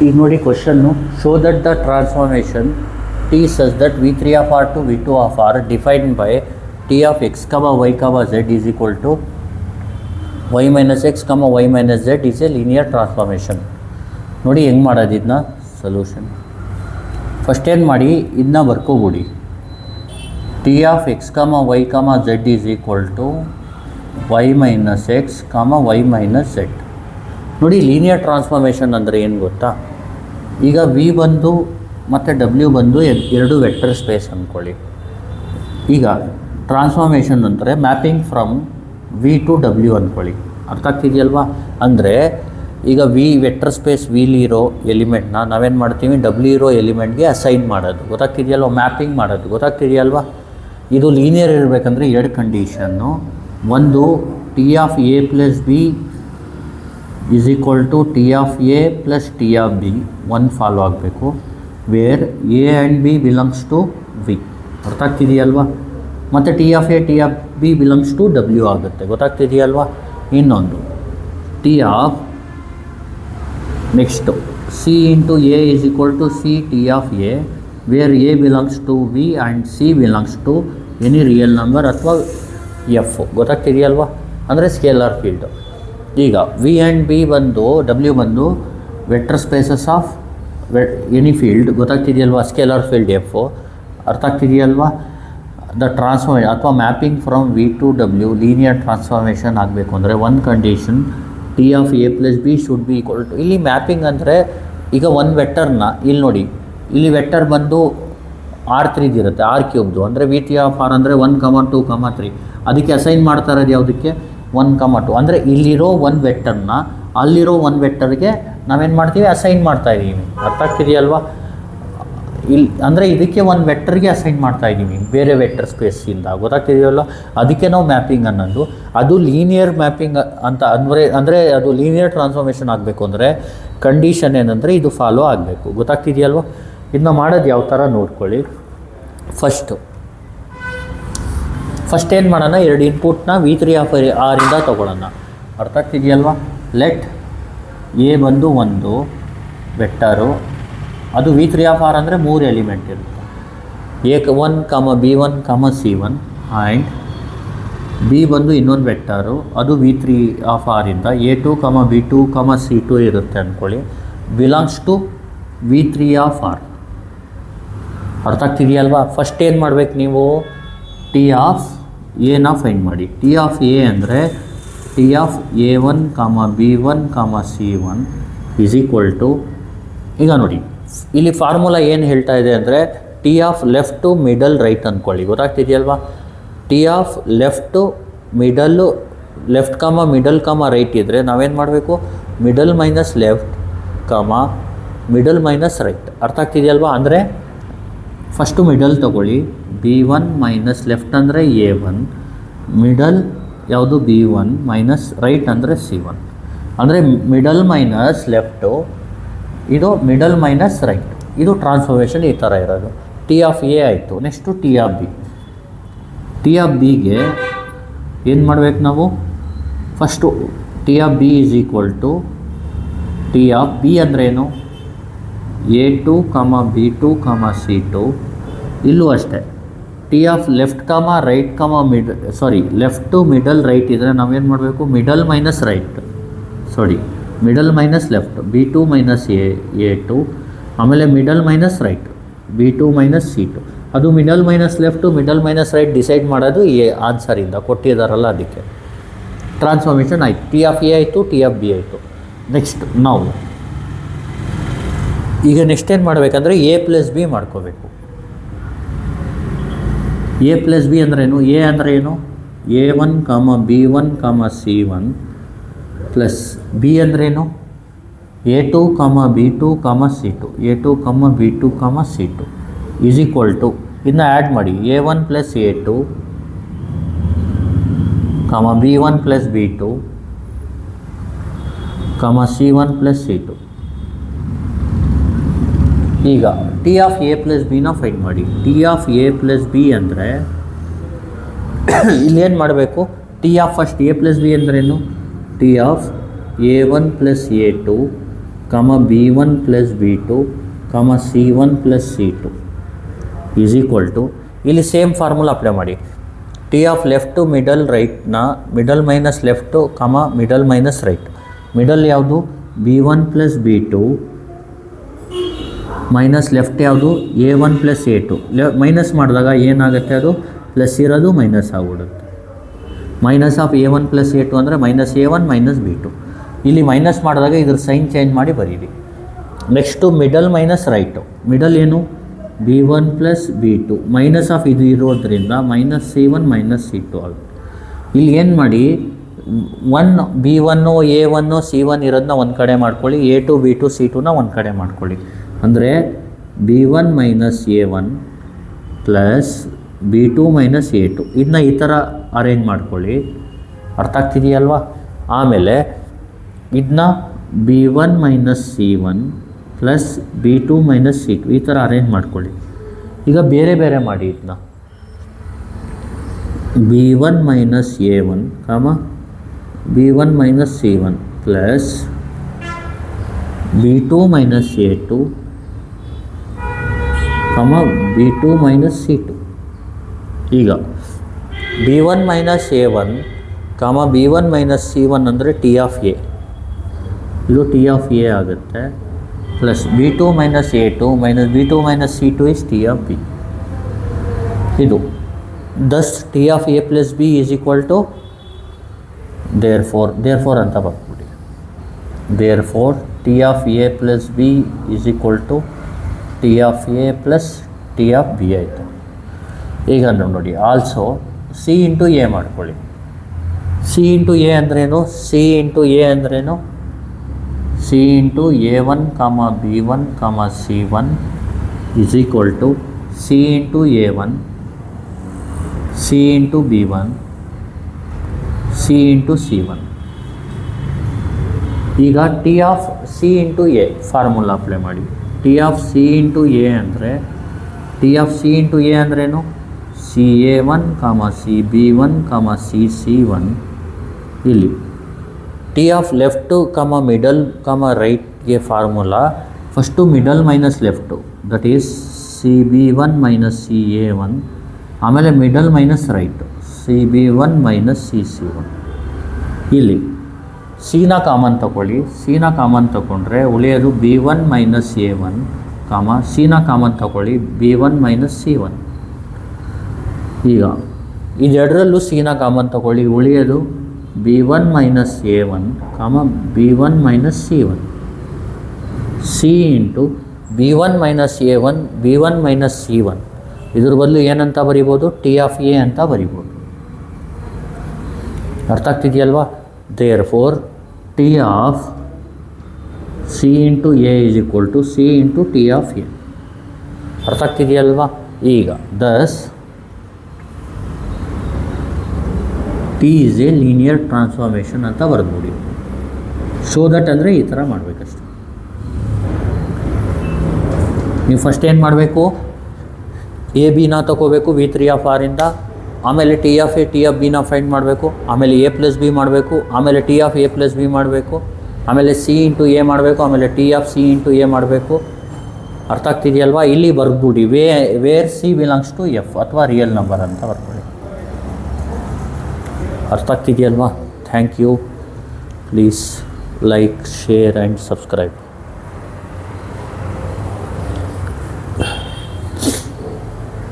ಈಗ ನೋಡಿ question, show that the transformation T such that v3 of r to v2 of r defined by T of X Y Z is equal to y minus X y minus Z is a linear transformation. ನೋಡಿ ಹೆಂಗೆ ಮಾಡೋದು ಇದನ್ನ solution. First ಏನು ಮಾಡಿ, ಇದನ್ನ ಬರ್ಕೋಬಿಡಿ. T of X Y Z is equal to y minus X y minus Z. ನೋಡಿ linear transformation ಅಂದರೆ ಏನು ಗೊತ್ತಾ, ಈಗ ವಿ ಬಂದು ಮತ್ತು ಡಬ್ಲ್ಯೂ ಬಂದು ಎರಡು ವೆಕ್ಟರ್ ಸ್ಪೇಸ್ ಅಂದ್ಕೊಳ್ಳಿ. ಈಗ ಟ್ರಾನ್ಸ್ಫಾರ್ಮೇಷನ್ ಅಂದರೆ mapping from V to W ಅಂದ್ಕೊಳ್ಳಿ. ಅರ್ಥ ಆಗ್ತಿದೆಯಲ್ವಾ? ಅಂದರೆ ಈಗ ವಿ ವೆಕ್ಟರ್ ಸ್ಪೇಸ್ ವಿಲಿ ಇರೋ ಎಲಿಮೆಂಟ್ನ ನಾವೇನು ಮಾಡ್ತೀವಿ, ಡಬ್ಲ್ಯೂ ಇರೋ ಎಲಿಮೆಂಟ್ಗೆ ಅಸೈನ್ ಮಾಡೋದು. ಗೊತ್ತಾಗ್ತಿದೆಯಲ್ವ? ಮ್ಯಾಪಿಂಗ್ ಮಾಡೋದು. ಗೊತ್ತಾಗ್ತಿದೆಯಲ್ವಾ? ಇದು ಲೀನಿಯರ್ ಇರಬೇಕಂದ್ರೆ ಎರಡು ಕಂಡೀಷನ್ನು. ಒಂದು, T of A plus B is equal to T of A plus T of B ಒಂದು ಫಾಲೋ ಆಗಬೇಕು, where A and B belongs to V. ಅರ್ಥ ಆಗ್ತಿದೆಯಲ್ವಾ? ಮತ್ತು T of A T of B belongs to W ಆಗುತ್ತೆ. ಗೊತ್ತಾಗ್ತಿದೆಯಲ್ವಾ? ಇನ್ನೊಂದು, T of next C into A is equal to C T of A, where A belongs to V and C belongs to any real number ಅಥವಾ F. ಗೊತ್ತಾಗ್ತಿದೆಯಲ್ವಾ? ಅಂದರೆ scalar field. ಈಗ V and B ಬಂದು W ಬಂದು vector spaces of any field. ಗೊತ್ತಾಗ್ತಿದೆಯಲ್ವಾ? Scalar field F. ಅರ್ಥ ಆಗ್ತಿದೆಯಲ್ವಾ? The transformation ಅಥವಾ mapping from V to W linear transformation ಆಗಬೇಕು ಅಂದರೆ ಒಂದು condition, T of A plus B should be equal to. ಇಲ್ಲಿ ಮ್ಯಾಪಿಂಗ್ ಅಂದರೆ ಈಗ ಒಂದು ವೆಕ್ಟರ್ನ ಇಲ್ಲಿ ನೋಡಿ, ಇಲ್ಲಿ ವೆಕ್ಟರ್ ಬಂದು R3 ಇರುತ್ತೆ, R³ ಅಂದರೆ ವಿ ಟಿ ಆಫ್ ಆರ್ ಅಂದರೆ 1, 2, 3. ಅದಕ್ಕೆ ಅಸೈನ್ ಮಾಡ್ತಾ ಇರೋದು ಯಾವುದಕ್ಕೆ? 1, 2. ಅಂದರೆ ಇಲ್ಲಿರೋ ಒಂದು ವೆಕ್ಟರ್ನ ಅಲ್ಲಿರೋ ಒಂದು ವೆಕ್ಟರ್ಗೆ ನಾವೇನು ಮಾಡ್ತೀವಿ, ಅಸೈನ್ ಮಾಡ್ತಾಯಿದ್ದೀವಿ. ಅರ್ಥ ಆಗ್ತಿದೆಯಲ್ವಾ? ಇಲ್ಲಿ ಅಂದರೆ ಇದಕ್ಕೆ ಒಂದು ವೆಕ್ಟರ್ಗೆ ಅಸೈನ್ ಮಾಡ್ತಾಯಿದ್ದೀವಿ ಬೇರೆ ವೆಕ್ಟರ್ ಸ್ಪೇಸಿಂದ. ಗೊತ್ತಾಗ್ತಿದೆಯಲ್ಲ? ಅದಕ್ಕೆ ನಾವು ಮ್ಯಾಪಿಂಗ್ ಅನ್ನೋದು. ಅದು ಲೀನಿಯರ್ ಮ್ಯಾಪಿಂಗ್ ಅಂತ ಅಂದರೆ ಅದು ಲೀನಿಯರ್ ಟ್ರಾನ್ಸ್ಫಾರ್ಮೇಷನ್ ಆಗಬೇಕು ಅಂದರೆ ಕಂಡೀಷನ್ ಏನಂದರೆ ಇದು ಫಾಲೋ ಆಗಬೇಕು. ಗೊತ್ತಾಗ್ತಿದೆಯಲ್ವ? ಇದನ್ನ ಮಾಡೋದು ಯಾವ ಥರ ನೋಡ್ಕೊಳ್ಳಿ. ಫಸ್ಟ್ ಏನು ಮಾಡೋಣ, ಎರಡು ಇನ್ಪುಟ್ನ v3 ಆಫ್ ಆರಿಂದ ತೊಗೊಳ್ಳೋಣ. ಅರ್ಥ ಆಗ್ತಿದೆಯಲ್ವ? ಲೆಟ್ ಎ ಬಂದು ಒಂದು ವೆಕ್ಟರು, ಅದು v3 ಆಫ್ ಆರ್ ಅಂದರೆ 3 ಎಲಿಮೆಂಟ್ ಇರುತ್ತೆ. A1, B1, C1 and B ಬಂದು ಇನ್ನೊಂದು ವೆಕ್ಟರು, ಅದು v3 of ಆರಿಂದ A2, B2, C2 ಇರುತ್ತೆ ಅಂದ್ಕೊಳ್ಳಿ, belongs to v3 of R. ಅರ್ಥ ಆಗ್ತಿದೆಯಲ್ವಾ? ಫಸ್ಟ್ ಏನು ಮಾಡಬೇಕು ನೀವು, ಟಿ ಆಫ್ ಎನ ಫೈಂಡ್ ಮಾಡಿ. ಟಿ ಆಫ್ ಎ ಅಂದರೆ T of A1, B1, C1 is equal to, ಈಗ ನೋಡಿ ಇಲ್ಲಿ ಫಾರ್ಮುಲಾ ಏನು ಹೇಳ್ತಾ ಇದೆ ಅಂದರೆ T of left to middle right ಅಂದ್ಕೊಳ್ಳಿ. ಗೊತ್ತಾಗ್ತಿದೆಯಲ್ವಾ? T of left middle right ಇದ್ದರೆ ನಾವೇನು ಮಾಡಬೇಕು, middle minus left middle minus right. ಅರ್ಥ ಆಗ್ತಿದೆಯಲ್ವಾ? ಅಂದರೆ ಫಸ್ಟು ಮಿಡಲ್ ತೊಗೊಳ್ಳಿ, B1 ಮೈನಸ್ ಲೆಫ್ಟ್ ಅಂದರೆ A1, ಮಿಡಲ್ ಯಾವುದು B1 ಮೈನಸ್ ರೈಟ್ ಅಂದರೆ C1. ಅಂದರೆ ಮಿಡಲ್ ಮೈನಸ್ ಲೆಫ್ಟು, ಇದು ಮಿಡಲ್ ಮೈನಸ್ ರೈಟ್. ಇದು ಟ್ರಾನ್ಸ್ಫಾರ್ಮೇಷನ್ ಈ ಥರ ಇರೋದು. ಟಿ ಆಫ್ ಎ ಆಯಿತು. Next T of B. T of ಬಿಗೆ ಏನು ಮಾಡಬೇಕು ನಾವು, first T of B is equal to T of B ಅಂದ್ರೇನು, A2, B2, C2. ಇಲ್ಲೂ ಅಷ್ಟೇ T of left right left to middle right ಇದ್ದರೆ ನಾವೇನು ಮಾಡಬೇಕು, middle minus left B2 minus A2, ಆಮೇಲೆ middle minus right B2 minus C2. ಅದು middle minus left middle minus right decide ಮಾಡೋದು A ಆನ್ಸರಿಂದ ಕೊಟ್ಟಿದ್ದಾರಲ್ಲ, ಅದಕ್ಕೆ transformation ಆಯಿತು. ಟಿ ಆಫ್ ಎ ಆಯಿತು, T of B ಆಯಿತು. ನೆಕ್ಸ್ಟ್ ನಾವು ಈಗ ನೆಕ್ಸ್ಟ್ ಏನು ಮಾಡಬೇಕಂದ್ರೆ ಎ ಪ್ಲಸ್ ಬಿ ಮಾಡ್ಕೋಬೇಕು. ಎ ಪ್ಲಸ್ ಬಿ ಅಂದ್ರೇನು, ಎ ಅಂದರೆ ಏನು, A1, B1, C1 plus B ಅಂದ್ರೇನು, A2, B2, C2, A2, B2, C2 is equal to, ಇದನ್ನ ಆ್ಯಡ್ ಮಾಡಿ, A1 plus A2, B1 plus B2, C1 plus C2. ಈಗ T of A plus ಬಿನ find ಮಾಡಿ. T of A plus B ಅಂದರೆ ಇಲ್ಲೇನು ಮಾಡಬೇಕು, T of first A plus B ಅಂದ್ರೇನು, T of A1 plus A2 B1 plus B2 C1 plus C2 is equal to, ಇಲ್ಲಿ same formula apply ಮಾಡಿ. T of left middle ರೈಟ್ನ middle minus left middle minus right. Middle ಯಾವುದು B1 plus B2 minus left ಯಾವುದು A1 plus A2. Minus ಮಾಡಿದಾಗ ಏನಾಗುತ್ತೆ, ಅದು plus ಇರೋದು minus ಆಗಿಬಿಡುತ್ತೆ. Minus of A1 plus A2 ಅಂದರೆ ಮೈನಸ್ A1 ಮೈನಸ್ B2. ಇಲ್ಲಿ ಮೈನಸ್ ಮಾಡಿದಾಗ ಇದ್ರ ಸೈನ್ ಚೇಂಜ್ ಮಾಡಿ ಬರೀರಿ. Next middle minus right. Middle ಏನು B1 plus B2 minus of ಇದು ಇರೋದ್ರಿಂದ ಮೈನಸ್ C1 ಮೈನಸ್ C2 ಆಗುತ್ತೆ. ಇಲ್ಲಿ ಏನು ಮಾಡಿ, B1 A1 C1 ಇರೋದನ್ನ ಒಂದು ಕಡೆ ಮಾಡ್ಕೊಳ್ಳಿ, A2 B2 C2ನ ಒಂದು ಕಡೆ ಮಾಡ್ಕೊಳ್ಳಿ. ಅಂದರೆ B1 minus A1 plus B2 minus A2 ಇದನ್ನ ಈ ಥರ ಅರೇಂಜ್ ಮಾಡ್ಕೊಳ್ಳಿ. ಅರ್ಥ ಆಗ್ತಿದೆಯಲ್ವಾ? ಆಮೇಲೆ ಇದನ್ನ B1 minus C1 plus B2 minus C2 ಈ ಥರ ಅರೇಂಜ್ ಮಾಡ್ಕೊಳ್ಳಿ. ಈಗ ಬೇರೆ ಬೇರೆ ಮಾಡಿ ಇದನ್ನ. B1 minus A1 B1 minus C1 plus B2 minus A2 B2 minus C2. ಈಗ B1 minus A1 B1 minus C1 ಅಂದರೆ ಟಿ ಆಫ್ ಎ, ಇದು ಟಿ ಆಫ್ ಎ ಆಗುತ್ತೆ, plus B2 minus A2 minus B2 minus C2 is T of B. ಇದು thus T of A plus B is equal to therefore ಅಂತ ಬರ್ಬಿಡಿ. Therefore T of A plus B is equal to T of A plus T of B ಆಯಿತು. ಈಗ ನೋಡಿ, also C into A ಮಾಡ್ಕೊಳ್ಳಿ. C into A ಅಂದ್ರೇನು, C into A ಅಂದ್ರೇನು, C into A1 B1 C1 is equal to C into A1 C into B1 C into C1. ಈಗ T of C into A formula apply ಮಾಡಿ. T of C into A ಅಂದರೆ, T of C into A ಅಂದ್ರೇನು, CA1 CB1 CC1. ಇಲ್ಲಿ T of left middle ರೈಟ್ಗೆ formula, first middle minus left, that is CB1 minus CA1, ಆಮೇಲೆ middle minus right CB1 minus CC1. ಇಲ್ಲಿ ಸಿನ common ತಗೊಳ್ಳಿ. ಸಿನ common ತಗೊಂಡ್ರೆ ಉಳಿಯೋದು B1 ಮೈನಸ್ A1 ಸಿನ ಕಾಮನ್ ತಗೊಳ್ಳಿ B1 ಮೈನಸ್ C1. ಈಗ ಇದೆರಡರಲ್ಲೂ ಸಿನ ಕಾಮನ್ ತಗೊಳ್ಳಿ, ಉಳಿಯೋದು B1 minus A1 B1 minus C1. C into B1 minus A1 B1 minus C1. ಇದ್ರ ಬದಲು ಏನಂತ ಬರಿಬೋದು, ಟಿ ಆಫ್ ಎ ಅಂತ ಬರಿಬೋದು. ಅರ್ಥ ಆಗ್ತಿದೆಯಲ್ವಾ? Therefore T of C into A is equal to C into T of A. ಅರ್ಥ ಆಗ್ತಿದೆಯಲ್ವಾ? ಈಗ thus T is a linear transformation ಅಂತ ಬರೆದ್ಬಿಡಿ. ಶೋ ದಟ್ ಅಂದರೆ ಈ ಥರ ಮಾಡಬೇಕಷ್ಟೆ. ನೀವು ಫಸ್ಟ್ ಏನು ಮಾಡಬೇಕು, ಎ ಬಿನ ತಗೋಬೇಕು V3 ಆಫ್ ಆರಿಂದ, ಆಮೇಲೆ T of A T of ಬಿನ ಫೈಂಡ್ ಮಾಡಬೇಕು, ಆಮೇಲೆ ಎ ಪ್ಲಸ್ ಬಿ ಮಾಡಬೇಕು, ಆಮೇಲೆ T of A plus B ಮಾಡಬೇಕು, ಆಮೇಲೆ ಸಿ ಇಂಟು ಎ ಮಾಡಬೇಕು, ಆಮೇಲೆ T of C into A ಮಾಡಬೇಕು. ಅರ್ಥ ಆಗ್ತಿದೆಯಲ್ವಾ? ಇಲ್ಲಿ ಬರ್ಬಿಡಿ where C belongs to F ಅಥವಾ ರಿಯಲ್ ನಂಬರ್ ಅಂತ ಬರ್ಕೊಳ್ಳಿ. ಅರ್ಥ ಆಗ್ತಿದೆಯಲ್ವಾ? Thank you. Please like, share and subscribe.